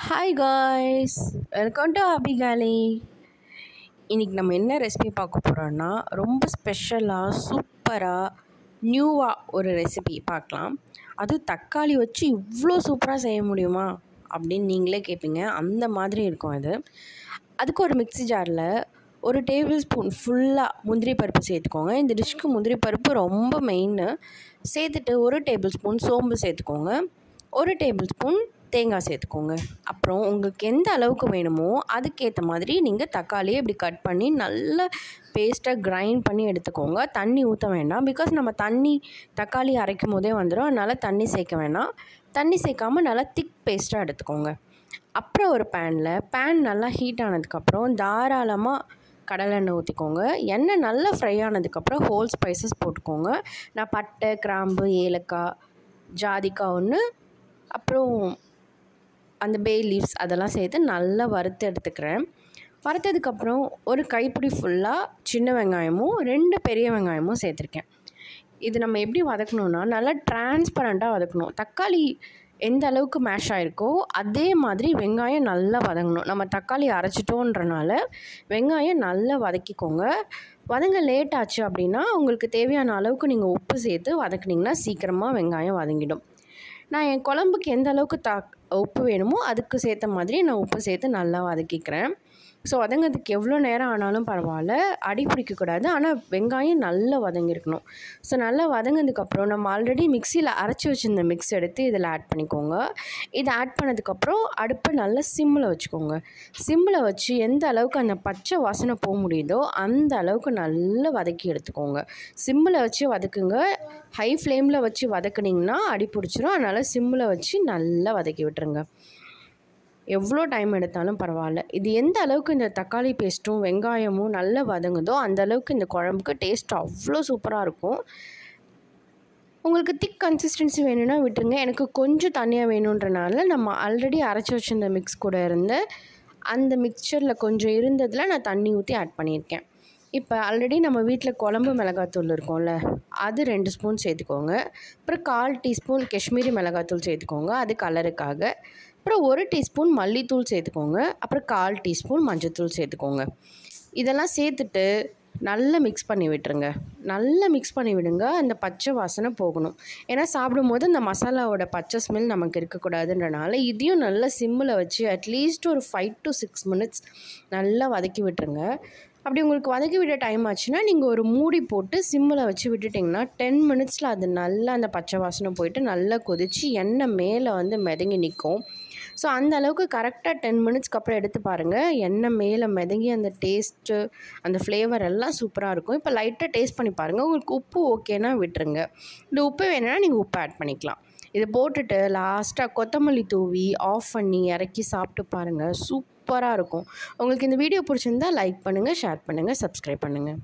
Hi guys, welcome to Abikali. இன்றைக்கி நம்ம என்ன ரெசிபி பார்க்க போகிறோன்னா ரொம்ப ஸ்பெஷலாக சூப்பராக நியூவாக ஒரு ரெசிபி பார்க்கலாம். அதுவும் தக்காளி வச்சு இவ்வளோ சூப்பராக செய்ய முடியுமா அப்படின்னு நீங்களே கேட்பீங்க. அந்த மாதிரி இருக்கும் அது. அதுக்கு ஒரு மிக்ஸி ஜாரில் ஒரு டேபிள் ஸ்பூன் ஃபுல்லாக முந்திரி பருப்பு சேர்த்துக்கோங்க. இந்த டிஷ்க்கு முந்திரி பருப்பு ரொம்ப மெயின்னு. சேர்த்துட்டு ஒரு டேபிள் ஸ்பூன் சோம்பு சேர்த்துக்கோங்க. ஒரு டேபிள் ஸ்பூன் தேங்காய் சேர்த்துக்கோங்க. அப்புறம் உங்களுக்கு எந்த அளவுக்கு வேணுமோ அதுக்கேற்ற மாதிரி நீங்கள் தக்காளியை இப்படி கட் பண்ணி நல்லா பேஸ்ட்டாக கிரைண்ட் பண்ணி எடுத்துக்கோங்க. தண்ணி ஊற்ற வேண்டாம், பிகாஸ் நம்ம தக்காளி அரைக்கும் போதே வந்துடும். அதனால் தண்ணி சேர்க்க வேணாம். தண்ணி சேர்க்காமல் நல்லா திக் பேஸ்ட்டாக எடுத்துக்கோங்க. அப்புறம் ஒரு பேன் நல்லா ஹீட் ஆனதுக்கப்புறம் தாராளமாக கடலெண்ணெய் ஊற்றிக்கோங்க. எண்ணெய் நல்லா ஃப்ரை ஆனதுக்கப்புறம் ஹோல் ஸ்பைசஸ் போட்டுக்கோங்க. நான் பட்டை, கிராம்பு, ஏலக்காய், ஜாதிக்காய் ஒன்று, அப்புறம் அந்த பே லீவ்ஸ் அதெல்லாம் சேர்த்து நல்லா வறுத்து எடுத்துக்கிறேன். வறுத்ததுக்கப்புறம் ஒரு கைப்பிடி ஃபுல்லாக சின்ன வெங்காயமும் 2 பெரிய வெங்காயமும் சேர்த்துருக்கேன். இது நம்ம எப்படி வதக்கணுன்னா நல்லா டிரான்ஸ்பரண்ட்டாக வதக்கணும். தக்காளி எந்த அளவுக்கு மேஷ் ஆகிருக்கோ அதே மாதிரி வெங்காயம் நல்லா வதங்கணும். நம்ம தக்காளி அரைச்சிட்டோன்றனால வெங்காயம் நல்லா வதக்கிக்கோங்க. வதங்க லேட் ஆச்சு அப்படின்னா உங்களுக்கு தேவையான அளவுக்கு நீங்கள் உப்பு சேர்த்து வதக்குனிங்கன்னா சீக்கிரமாக வெங்காயம் வதங்கிடும். நான் என் குழம்புக்கு எந்த அளவுக்கு உப்பு வேணுமோ அதுக்கு சேர்த்த மாதிரி நான் உப்பு சேர்த்து நல்லா வதக்கிக்கிறேன். ஸோ வதங்கிறதுக்கு எவ்வளோ நேரம் ஆனாலும் பரவாயில்ல, அடி பிடிக்கக்கூடாது. ஆனால் வெங்காயம் நல்லா வதங்கியிருக்கணும். ஸோ நல்லா வதங்கினதுக்கப்புறம் நம்ம ஆல்ரெடி மிக்சியில் அரைச்சி வச்சுருந்த மிக்ஸ் எடுத்து இதில் ஆட் பண்ணிக்கோங்க. இதை ஆட் பண்ணதுக்கப்புறம் அடுப்பை நல்லா சிம்மில் வச்சுக்கோங்க. சிம்மில் வச்சு எந்த அளவுக்கு அந்த பச்சை வாசனை போக முடியுதோ அந்த அளவுக்கு நல்லா வதக்கி எடுத்துக்கோங்க. சிம்மில் வச்சு வதக்குங்க. ஹை ஃப்ளேமில் வச்சு வதக்குனிங்கன்னா அடி பிடிச்சிரும். அதனால் சிம்மில் வச்சு நல்லா வதக்கி விட்டுருங்க. எவ்வளோ டைம் எடுத்தாலும் பரவாயில்ல. இது எந்த அளவுக்கு இந்த தக்காளி பேஸ்ட்டும் வெங்காயமும் நல்லா வதங்குதோ அந்த அளவுக்கு இந்த குழம்புக்கு டேஸ்ட் அவ்வளோ சூப்பராக இருக்கும். உங்களுக்கு திக் கன்சிஸ்டன்சி வேணும்னா விட்டுருங்க. எனக்கு கொஞ்சம் தண்ணியாக வேணுன்றனால நம்ம ஆல்ரெடி அரைச்சி வச்சுருந்த மிக்ஸ் கூட இருந்து அந்த மிக்சரில் கொஞ்சம் இருந்ததில் நான் தண்ணி ஊற்றி ஆட் பண்ணியிருக்கேன். இப்போ ஆல்ரெடி நம்ம வீட்டில் குழம்பு மிளகாத்தூள் இருக்கும்ல, அது 2 ஸ்பூன் சேர்த்துக்கோங்க. அப்புறம் 1/4 டீஸ்பூன் காஷ்மீரி மிளகாத்தூள் சேர்த்துக்கோங்க, அது கலருக்காக. அப்புறம் 1 டீஸ்பூன் மல்லித்தூள் சேர்த்துக்கோங்க. அப்புறம் 1/4 டீஸ்பூன் மஞ்சள்தூள் சேர்த்துக்கோங்க. இதெல்லாம் சேர்த்துட்டு நல்லா மிக்ஸ் பண்ணி விட்டுருங்க. நல்லா மிக்ஸ் பண்ணி விடுங்க. அந்த பச்சை வாசனை போகணும். ஏன்னா சாப்பிடும்போது அந்த மசாலாவோட பச்சை ஸ்மெல் நமக்கு இருக்கக்கூடாதுன்றனால இதையும் நல்லா சிம்மில் வச்சு அட்லீஸ்ட் ஒரு 5 to 6 மினிட்ஸ் நல்லா வதக்கி விட்டுருங்க. அப்படி உங்களுக்கு வதக்கி விட டைம் ஆச்சுன்னா நீங்கள் ஒரு மூடி போட்டு சிம்மில் வச்சு விட்டுட்டிங்கன்னா 10 மினிட்ஸில் அது நல்லா அந்த பச்சை வாசனை போயிட்டு நல்லா கொதித்து எண்ணெய் மேலே வந்து மிதங்கி நிற்கும். ஸோ அந்த அளவுக்கு கரெக்டாக 10 மினிட்ஸ்க்கு அப்புறம் எடுத்து பாருங்கள். எண்ணெய் மேலே மிதங்கி அந்த டேஸ்ட்டு அந்த ஃப்ளேவர் எல்லாம் சூப்பராக இருக்கும். இப்போ லைட்டாக டேஸ்ட் பண்ணி பாருங்கள். உங்களுக்கு உப்பு ஓகேனா விட்டுருங்க. இந்த உப்பு வேணும்னா நீங்கள் உப்பு ஆட் பண்ணிக்கலாம். இதை போட்டுட்டு லாஸ்ட்டாக கொத்தமல்லி தூவி ஆஃப் பண்ணி இறக்கி சாப்பிட்டு பாருங்கள். சூப்பராக இருக்கும். உங்களுக்கு இந்த வீடியோ பிடிச்சிருந்தா லைக் பண்ணுங்கள், ஷேர் பண்ணுங்கள், சப்ஸ்கிரைப் பண்ணுங்கள்.